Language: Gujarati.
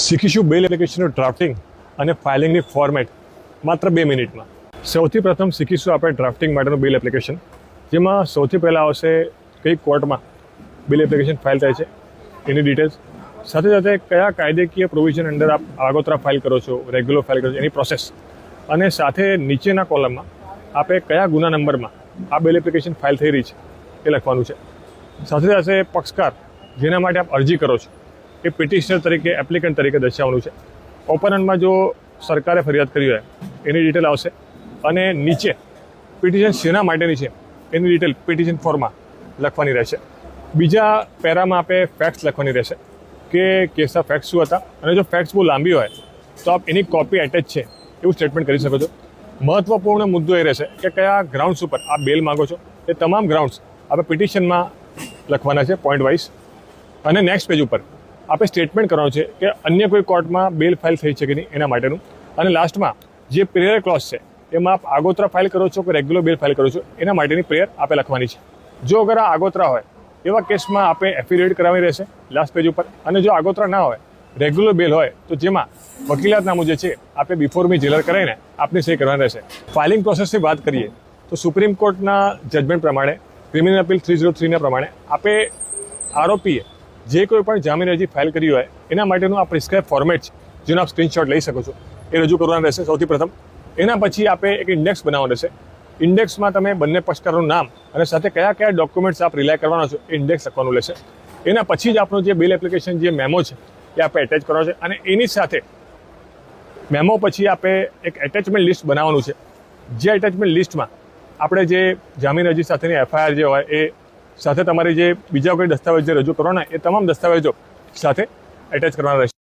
શીખીશું બેલ એપ્લિકેશનનું ડ્રાફ્ટિંગ અને ફાઇલિંગની ફોર્મેટ માત્ર 2 મિનિટમાં. સૌથી પ્રથમ શીખીશું આપણે ડ્રાફ્ટિંગ માટેનું બેલ એપ્લિકેશન, જેમાં સૌથી પહેલાં આવશે કઈ કોર્ટમાં બેલ એપ્લિકેશન ફાઇલ થાય છે એની ડિટેલ્સ, સાથે સાથે કયા કાયદેકીય પ્રોવિઝન અંડર આપ આગોતરા ફાઇલ કરો છો, રેગ્યુલર ફાઇલ કરો છો એની પ્રોસેસ, અને સાથે નીચેના કોલમમાં આપે કયા ગુના નંબરમાં આ બેલ એપ્લિકેશન ફાઇલ થઈ રહી છે એ લખવાનું છે. સાથે સાથે પક્ષકાર જેના માટે આપ અરજી કરો છો એ પિટિશનર તરીકે, એપ્લિકન્ટ તરીકે દર્શાવવાનું છે. ઓપનન્ટમાં જો સરકારે ફરિયાદ કરી હોય એની ડિટેલ આવશે, અને નીચે પિટિશન શેના માટેની છે એની ડિટેલ પિટિશન ફોર્મમાં લખવાની રહેશે. બીજા પેરામાં આપે ફેક્ટ્સ લખવાની રહેશે કે કેસના ફેક્ટ્સ શું હતા, અને જો ફેક્ટ્સ બહુ લાંબી હોય તો આપ એની કોપી એટેચ છે એવું સ્ટેટમેન્ટ કરી શકો છો. મહત્વપૂર્ણ મુદ્દો એ રહેશે કે કયા ગ્રાઉન્ડ્સ ઉપર આપ બેલ માગો છો એ તમામ ગ્રાઉન્ડ્સ આપણે પિટિશનમાં લખવાના છે પોઈન્ટ વાઇઝ. અને નેક્સ્ટ પેજ ઉપર આપણે સ્ટેટમેન્ટ કરવાનું છે કે અન્ય કોઈ કોર્ટમાં બેલ ફાઇલ થઈ છે કે નહીં એના માટેનું. અને લાસ્ટમાં જે પ્રેયર ક્લોઝ છે એમાં આપ આગોતરા ફાઇલ કરો છો કે રેગ્યુલર બેલ ફાઇલ કરો છો એના માટેની પ્રેયર આપે લખવાની છે. જો અગર આ આગોતરા હોય એવા કેસમાં આપણે એફિડેવિટ કરાવવાની રહેશે લાસ્ટ પેજ ઉપર. અને જો આગોતરા ના હોય, રેગ્યુલર બેલ હોય, તો જેમાં વકીલાતનામું જે છે આપણે બિફોર મી જેલર કરાવીને આપની સહી કરવાની રહેશે. ફાઇલિંગ પ્રોસેસની વાત કરીએ તો સુપ્રીમ કોર્ટના જજમેન્ટ પ્રમાણે, ક્રિમિનલ અપીલ 303ના પ્રમાણે આપે આરોપીએ જે કોઈ પણ જામીન અરજી ફાઇલ કરી હોય એના માટેનું આ પ્રિસ્ક્રાઇબ ફોર્મેટ છે જેનો આપ સ્ક્રીનશોટ લઈ શકો છો એ રજૂ કરવાનું રહેશે સૌથી પ્રથમ. એના પછી આપે એક ઇન્ડેક્સ બનાવવાનું રહેશે. ઇન્ડેક્સમાં તમે બંને પક્ષકારોનું નામ અને સાથે કયા કયા ડોક્યુમેન્ટ્સ આપ રિલાય કરવાનો છો એ ઇન્ડેક્સ લખવાનું રહેશે. એના પછી જ આપણું જે બેલ એપ્લિકેશન જે મેમો છે એ આપણે એટેચ કરવાનો છે, અને એની સાથે મેમો પછી આપણે એક એટેચમેન્ટ લિસ્ટ બનાવવાનું છે. જે એટેચમેન્ટ લિસ્ટમાં આપણે જે જામીન અરજી સાથેની એફઆઈઆર જે હોય એ સાથે તમારી જે બીજા કોઈ દસ્તાવેજ જે રજૂ કરવાના એ તમામ દસ્તાવેજો સાથે એટેચ કરવાના રહેશે.